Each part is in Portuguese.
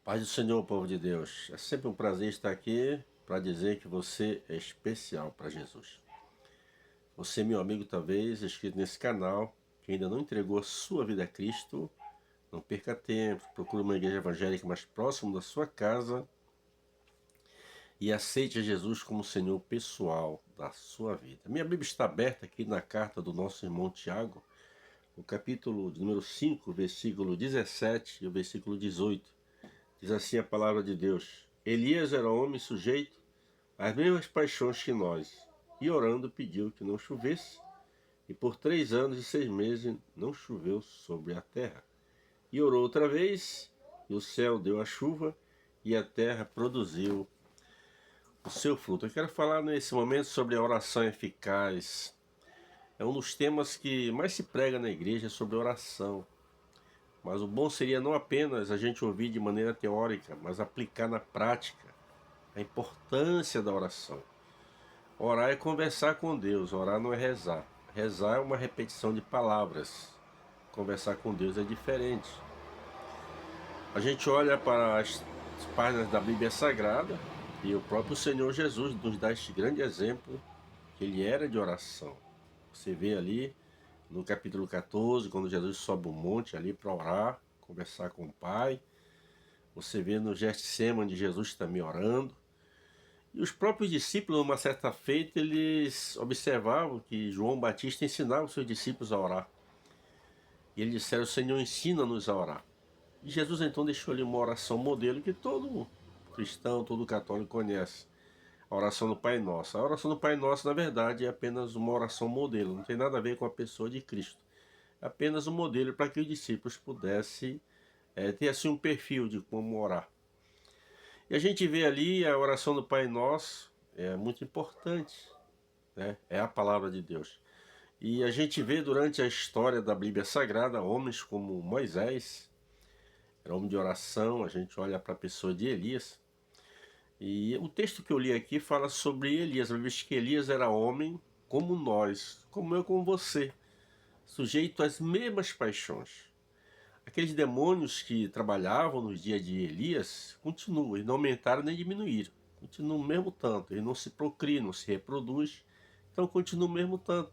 Paz do Senhor, povo de Deus. É sempre um prazer estar aqui para dizer que você é especial para Jesus. Você, meu amigo, talvez inscrito nesse canal, que ainda não entregou a sua vida a Cristo, não perca tempo, procure uma igreja evangélica mais próxima da sua casa e aceite a Jesus como Senhor pessoal da sua vida. Minha Bíblia está aberta aqui na carta do nosso irmão Tiago, no capítulo de número 5, versículo 17 e o versículo 18. Diz assim a palavra de Deus: Elias era homem sujeito às mesmas paixões que nós, e orando pediu que não chovesse, e por 3 anos e 6 meses não choveu sobre a terra. E orou outra vez, e o céu deu a chuva, e a terra produziu o seu fruto. Eu quero falar nesse momento sobre a oração eficaz. É um dos temas que mais se prega na igreja sobre oração. Mas o bom seria não apenas a gente ouvir de maneira teórica, mas aplicar na prática a importância da oração. Orar é conversar com Deus, orar não é rezar. Rezar é uma repetição de palavras. Conversar com Deus é diferente. A gente olha para as páginas da Bíblia Sagrada e o próprio Senhor Jesus nos dá este grande exemplo que ele era de oração. Você vê ali no capítulo 14, quando Jesus sobe o monte ali para orar, conversar com o Pai. Você vê no Getsêmani Jesus também orando. E os próprios discípulos, numa certa feita, eles observavam que João Batista ensinava os seus discípulos a orar. E eles disseram: Senhor, ensina-nos a orar. E Jesus então deixou ali uma oração modelo que todo cristão, todo católico conhece. A oração do Pai Nosso. A oração do Pai Nosso, na verdade, é apenas uma oração modelo. Não tem nada a ver com a pessoa de Cristo. É apenas um modelo para que os discípulos pudessem ter assim um perfil de como orar. E a gente vê ali a oração do Pai Nosso, é muito importante, né? É a palavra de Deus. E a gente vê durante a história da Bíblia Sagrada homens como Moisés, era homem de oração. A gente olha para a pessoa de Elias. E o texto que eu li aqui fala sobre Elias. A Bíblia diz que Elias era homem como nós, como eu, como você, sujeito às mesmas paixões. Aqueles demônios que trabalhavam nos dias de Elias continuam, eles não aumentaram nem diminuíram. Continuam o mesmo tanto, eles não se procriam, não se reproduzem, então continuam o mesmo tanto.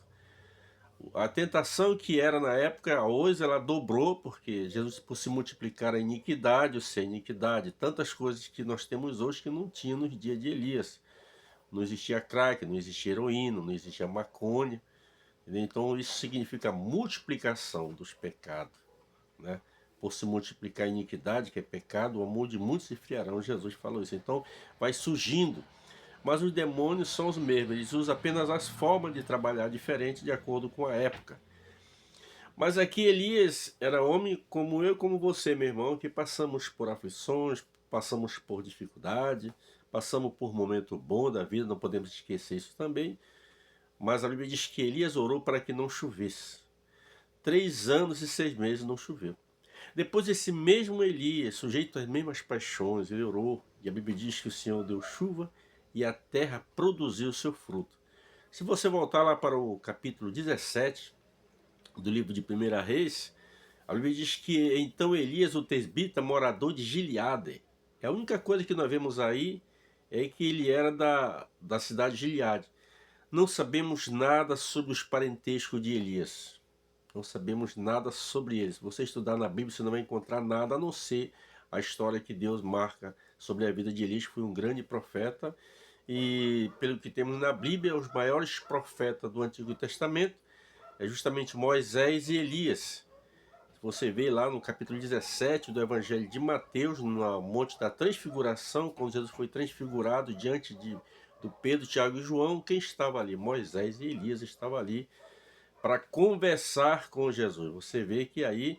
A tentação que era na época, hoje ela dobrou, porque Jesus, por se multiplicar a iniquidade, o ser iniquidade, tantas coisas que nós temos hoje que não tinha nos dias de Elias. Não existia crack, não existia heroína, não existia maconha. Então isso significa multiplicação dos pecados, né? Por se multiplicar a iniquidade, que é pecado, o amor de muitos se friarão. Jesus falou isso. Então vai surgindo. Mas os demônios são os mesmos, eles usam apenas as formas de trabalhar diferentes de acordo com a época. Mas aqui Elias era homem como eu, como você, meu irmão, que passamos por aflições, passamos por dificuldade, passamos por momento bom da vida, não podemos esquecer isso também. Mas a Bíblia diz que Elias orou para que não chovesse. 3 anos e 6 meses não choveu. Depois esse mesmo Elias, sujeito às mesmas paixões, ele orou, e a Bíblia diz que o Senhor deu chuva e a terra produziu o seu fruto. Se você voltar lá para o capítulo 17 do livro de 1 Reis, a Bíblia diz que então Elias, o tesbita, morador de Gileade. A única coisa que nós vemos aí é que ele era da cidade de Gileade. Não sabemos nada sobre os parentescos de Elias. Não sabemos nada sobre eles. Se você estudar na Bíblia, você não vai encontrar nada a não ser a história que Deus marca sobre a vida de Elias, que foi um grande profeta. E pelo que temos na Bíblia, os maiores profetas do Antigo Testamento é justamente Moisés e Elias. Você vê lá no capítulo 17 do Evangelho de Mateus, no Monte da Transfiguração, quando Jesus foi transfigurado diante do Pedro, Tiago e João, quem estava ali? Moisés e Elias estavam ali para conversar com Jesus. Você vê que aí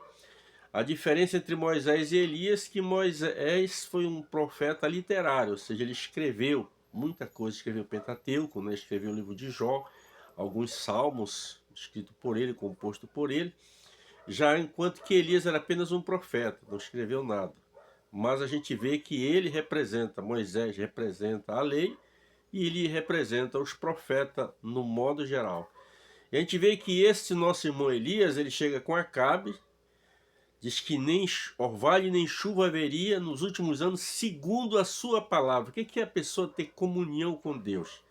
a diferença entre Moisés e Elias, que Moisés foi um profeta literário, ou seja, ele escreveu muita coisa, escreveu o Pentateuco, né? Escreveu o livro de Jó, alguns salmos escritos por ele, composto por ele. Já enquanto que Elias era apenas um profeta, não escreveu nada. Mas a gente vê que ele representa, Moisés representa a lei, e ele representa os profetas no modo geral. E a gente vê que esse nosso irmão Elias, ele chega com Acabe, Diz que nem orvalho nem chuva haveria nos últimos anos, segundo a sua palavra. O que é a pessoa ter comunhão com Deus?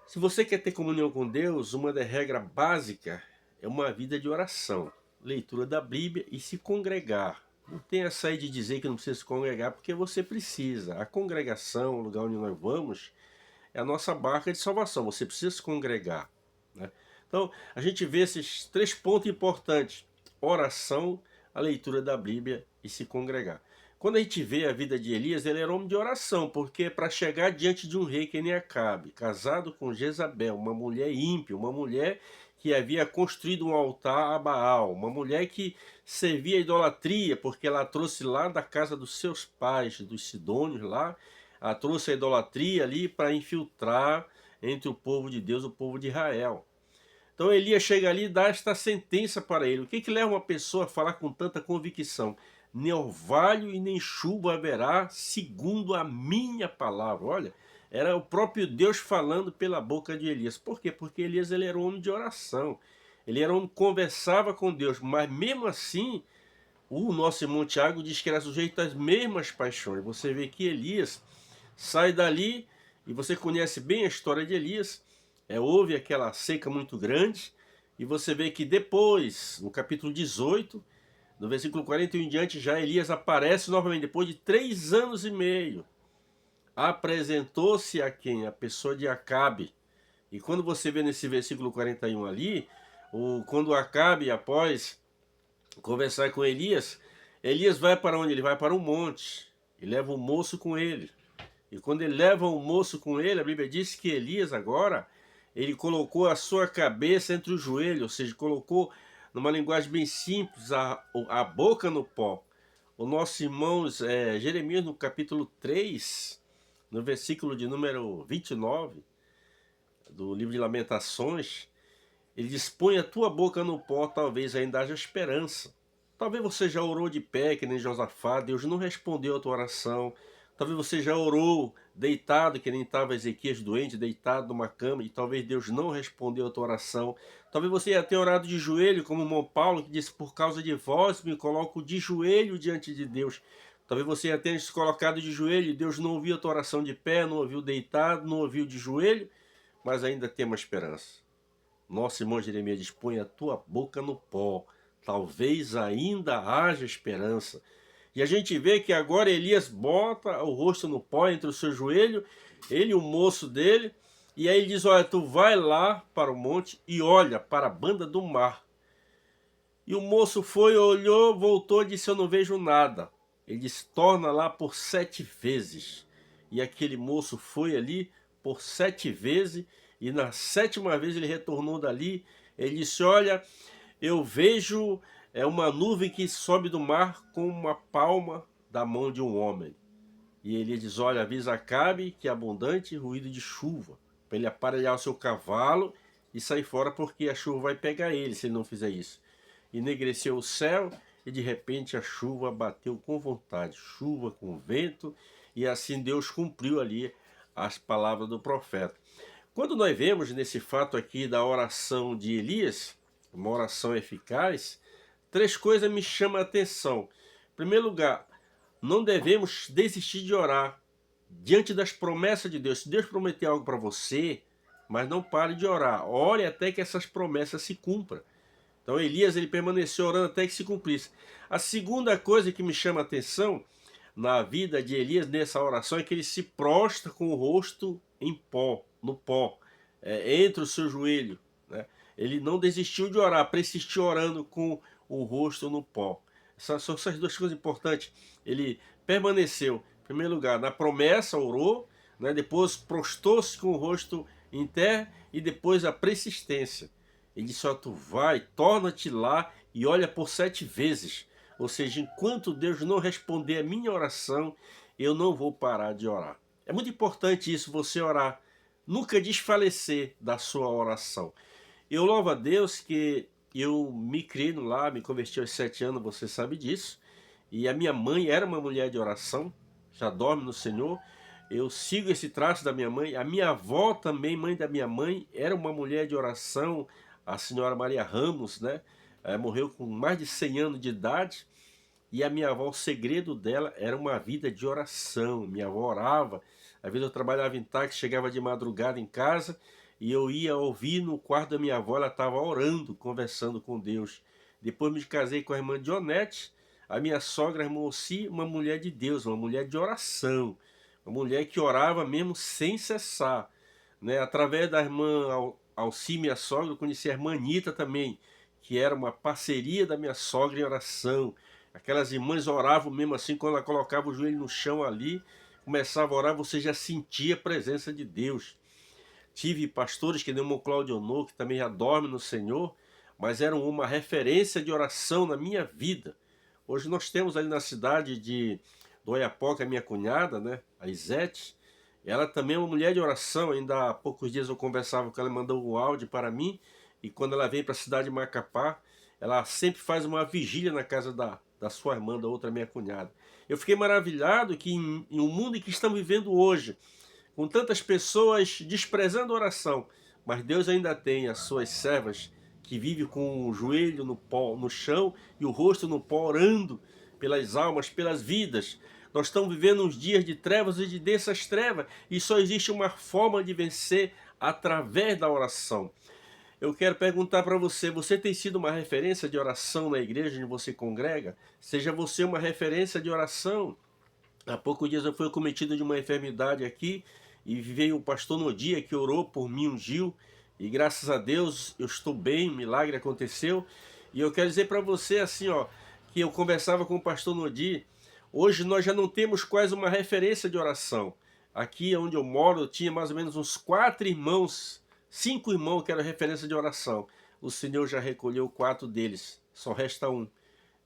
Se você quer ter comunhão com Deus, uma das regras básicas é uma vida de oração, leitura da Bíblia e se congregar. Não tem essa aí de dizer que não precisa se congregar, porque você precisa. A congregação, o lugar onde nós vamos, é a nossa barca de salvação. Você precisa se congregar, né? Então, a gente vê esses 3 pontos importantes: oração, a leitura da Bíblia e se congregar. Quando a gente vê a vida de Elias, ele era homem de oração, porque para chegar diante de um rei que nem Acabe, casado com Jezabel, uma mulher ímpia, uma mulher que havia construído um altar a Baal, uma mulher que servia a idolatria, porque ela trouxe lá da casa dos seus pais, dos Sidônios lá, ela trouxe a idolatria ali para infiltrar entre o povo de Deus, o povo de Israel. Então Elias chega ali e dá esta sentença para ele. O que leva uma pessoa a falar com tanta convicção? Nem orvalho e nem chuva haverá, segundo a minha palavra. Olha, era o próprio Deus falando pela boca de Elias. Por quê? Porque Elias ele era um homem de oração. Ele era um homem que conversava com Deus, mas mesmo assim, o nosso irmão Tiago diz que era sujeito às mesmas paixões. Você vê que Elias sai dali, e você conhece bem a história de Elias. Houve aquela seca muito grande, e você vê que depois, no capítulo 18, no versículo 41 em diante, já Elias aparece novamente, depois de 3 anos e meio. Apresentou-se a quem? A pessoa de Acabe. E quando você vê nesse versículo 41 ali, quando Acabe, após conversar com Elias, Elias vai para onde? Ele vai para um monte, e leva o moço com ele. E quando ele leva o moço com ele, a Bíblia diz que Elias agora, ele colocou a sua cabeça entre os joelhos, ou seja, colocou, numa linguagem bem simples, a boca no pó. O nosso irmão Jeremias, no capítulo 3, no versículo de número 29, do livro de Lamentações, ele diz: põe a tua boca no pó, talvez ainda haja esperança. Talvez você já orou de pé, que nem Josafá, Deus não respondeu a tua oração. Talvez você já orou deitado, que nem estava Ezequias doente, deitado numa cama, e talvez Deus não respondeu a tua oração. Talvez você já tenha orado de joelho, como o irmão Paulo, que disse: por causa de vós me coloco de joelho diante de Deus. Talvez você já tenha se colocado de joelho, e Deus não ouviu a tua oração de pé, não ouviu deitado, não ouviu de joelho, mas ainda tem uma esperança. Nosso irmão Jeremias diz: põe a tua boca no pó, talvez ainda haja esperança. E a gente vê que agora Elias bota o rosto no pó entre o seu joelho, ele e o moço dele, e aí ele diz: olha, tu vai lá para o monte e olha para a banda do mar. E o moço foi, olhou, voltou e disse: eu não vejo nada. Ele disse: torna lá por 7 vezes. E aquele moço foi ali por 7 vezes, e na 7ª vez ele retornou dali. Ele disse: olha, eu vejo uma nuvem que sobe do mar com uma palma da mão de um homem. E ele diz: olha, avisa Acabe que é abundante ruído de chuva, para ele aparelhar o seu cavalo e sair fora, porque a chuva vai pegar ele se ele não fizer isso. Enegreceu o céu, e de repente a chuva bateu com vontade, chuva com vento, e assim Deus cumpriu ali as palavras do profeta. Quando nós vemos nesse fato aqui da oração de Elias, uma oração eficaz, 3 coisas me chamam a atenção. Em primeiro lugar, não devemos desistir de orar diante das promessas de Deus. Se Deus prometeu algo para você, mas não pare de orar. Ore até que essas promessas se cumpram. Então Elias ele permaneceu orando até que se cumprisse. A segunda coisa que me chama a atenção na vida de Elias nessa oração é que ele se prostra com o rosto em pó, no pó, entre o seu joelho, né? Ele não desistiu de orar, persistiu orando com o rosto no pó. São essas 2 coisas importantes. Ele permaneceu, em primeiro lugar, na promessa, orou, né? Depois prostrou-se com o rosto em terra, e depois a persistência. Ele disse: ó, tu vai, torna-te lá e olha por 7 vezes. Ou seja, enquanto Deus não responder a minha oração, eu não vou parar de orar. É muito importante isso, você orar. Nunca desfalecer da sua oração. Eu louvo a Deus que eu me criei no lar, me converti aos 7 anos, você sabe disso. E a minha mãe era uma mulher de oração, já dorme no Senhor. Eu sigo esse traço da minha mãe. A minha avó também, mãe da minha mãe, era uma mulher de oração, a senhora Maria Ramos, né? morreu com mais de 100 anos de idade. E a minha avó, o segredo dela era uma vida de oração. Minha avó orava. Às vezes eu trabalhava em táxi, chegava de madrugada em casa e eu ia ouvir no quarto da minha avó, ela estava orando, conversando com Deus. Depois me casei com a irmã Dionete, a minha sogra, a irmã Ossi, uma mulher de Deus, uma mulher de oração, uma mulher que orava mesmo sem cessar. Né? Através da irmã Alci, minha sogra, eu conheci a irmã Anitta também, que era uma parceria da minha sogra em oração. Aquelas irmãs oravam mesmo assim, quando ela colocava o joelho no chão ali, começava a orar, você já sentia a presença de Deus. Tive pastores que nem o irmão Claudio Honor, que também já dorme no Senhor, mas eram uma referência de oração na minha vida. Hoje nós temos ali na cidade do Oiapoque a minha cunhada, né, a Isete. Ela também é uma mulher de oração. Ainda há poucos dias eu conversava com ela, mandou um áudio para mim, e quando ela vem para a cidade de Macapá, ela sempre faz uma vigília na casa da sua irmã, da outra minha cunhada. Eu fiquei maravilhado que em um mundo em que estamos vivendo hoje, com tantas pessoas desprezando a oração, mas Deus ainda tem as suas servas que vivem com o joelho no pó, no chão e o rosto no pó, orando pelas almas, pelas vidas. Nós estamos vivendo uns dias de trevas e de densas trevas, e só existe uma forma de vencer através da oração. Eu quero perguntar para você, você tem sido uma referência de oração na igreja onde você congrega? Seja você uma referência de oração. Há poucos dias eu fui cometido de uma enfermidade aqui, e veio o pastor Nodia que orou por mim, ungiu, e graças a Deus eu estou bem, milagre aconteceu. E eu quero dizer para você assim, ó, que eu conversava com o pastor Nodia, hoje nós já não temos quase uma referência de oração. Aqui onde eu moro, eu tinha mais ou menos uns 4 irmãos, 5 irmãos que eram referência de oração. O Senhor já recolheu 4 deles, só resta um.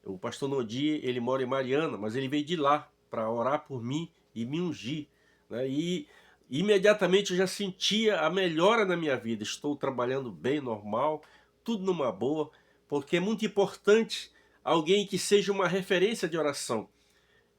O pastor Nodia, ele mora em Mariana, mas ele veio de lá para orar por mim e me ungir, né? E imediatamente eu já sentia a melhora na minha vida. Estou trabalhando bem, normal, tudo numa boa, porque é muito importante alguém que seja uma referência de oração.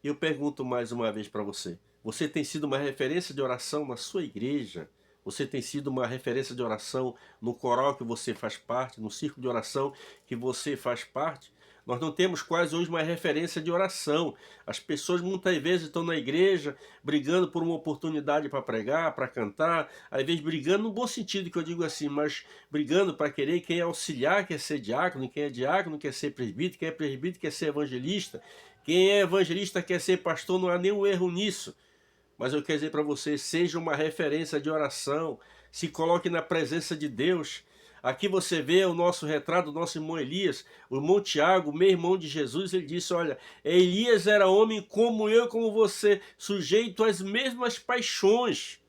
Eu pergunto mais uma vez para você, você tem sido uma referência de oração na sua igreja? Você tem sido uma referência de oração no coral que você faz parte, no círculo de oração que você faz parte? Nós não temos quase hoje uma referência de oração. As pessoas muitas vezes estão na igreja brigando por uma oportunidade para pregar, para cantar, às vezes brigando no bom sentido que eu digo assim, mas brigando para querer quem é auxiliar quer ser diácono, quem é diácono quer ser presbítero, quem é presbítero quer ser evangelista, quem é evangelista quer ser pastor, não há nenhum erro nisso. Mas eu quero dizer para você, seja uma referência de oração, se coloque na presença de Deus. Aqui você vê o nosso retrato do nosso irmão Elias, o irmão Tiago, meu irmão de Jesus. Ele disse, olha, Elias era homem como eu e como você, sujeito às mesmas paixões,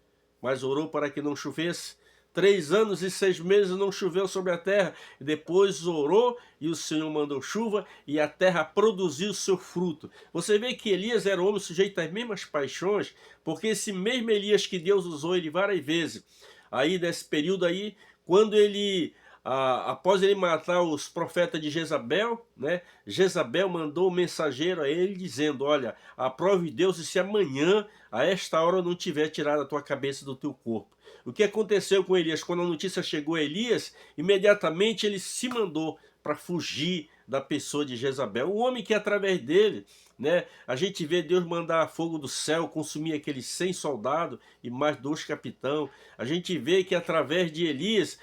mas orou para que não chovesse. 3 anos e 6 meses não choveu sobre a terra. Depois orou e o Senhor mandou chuva e a terra produziu seu fruto. Você vê que Elias era um homem sujeito às mesmas paixões, porque esse mesmo Elias que Deus usou ele várias vezes, aí nesse período aí, quando ele, após ele matar os profetas de Jezabel, né, Jezabel mandou um mensageiro a ele dizendo, olha, aprove Deus se amanhã, a esta hora, eu não tiver tirado a tua cabeça do teu corpo. O que aconteceu com Elias? Quando a notícia chegou a Elias, imediatamente ele se mandou para fugir da pessoa de Jezabel. Um homem que através dele, né, a gente vê Deus mandar fogo do céu, consumir aqueles 100 soldados e mais 2 capitães. A gente vê que através de Elias,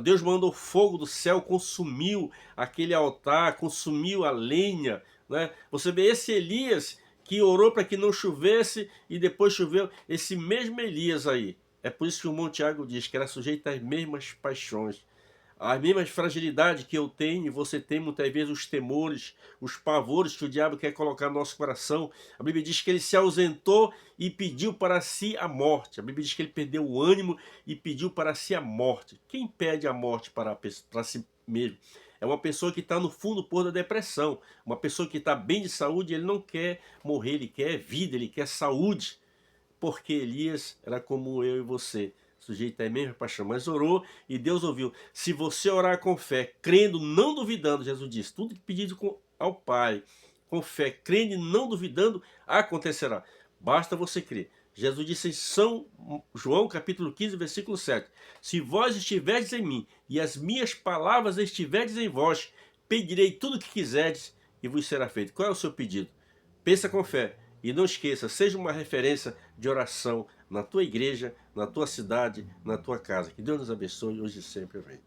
Deus mandou fogo do céu, consumiu aquele altar, consumiu a lenha, né? Você vê esse Elias que orou para que não chovesse e depois choveu, esse mesmo Elias aí. É por isso que o irmão Tiago diz que era sujeito às mesmas paixões, as mesmas fragilidades que eu tenho e você tem muitas vezes, os temores, os pavores que o diabo quer colocar no nosso coração. A Bíblia diz que ele se ausentou e pediu para si a morte. A Bíblia diz que ele perdeu o ânimo e pediu para si a morte. Quem pede a morte para si mesmo? É uma pessoa que está no fundo do poço da depressão. Uma pessoa que está bem de saúde, ele não quer morrer, ele quer vida, ele quer saúde. Porque Elias era como eu e você, sujeito à mesma paixão, mas orou e Deus ouviu. Se você orar com fé, crendo, não duvidando, Jesus disse, tudo que pedido ao Pai, com fé, crendo e não duvidando, acontecerá. Basta você crer. Jesus disse em São João capítulo 15, versículo 7, se vós estiverdes em mim e as minhas palavras estiverdes em vós, Pedirei tudo o que quiserdes e vos será feito. Qual é o seu pedido? Pensa com fé. E não esqueça, seja uma referência de oração na tua igreja, na tua cidade, na tua casa. Que Deus nos abençoe hoje e sempre. Amém.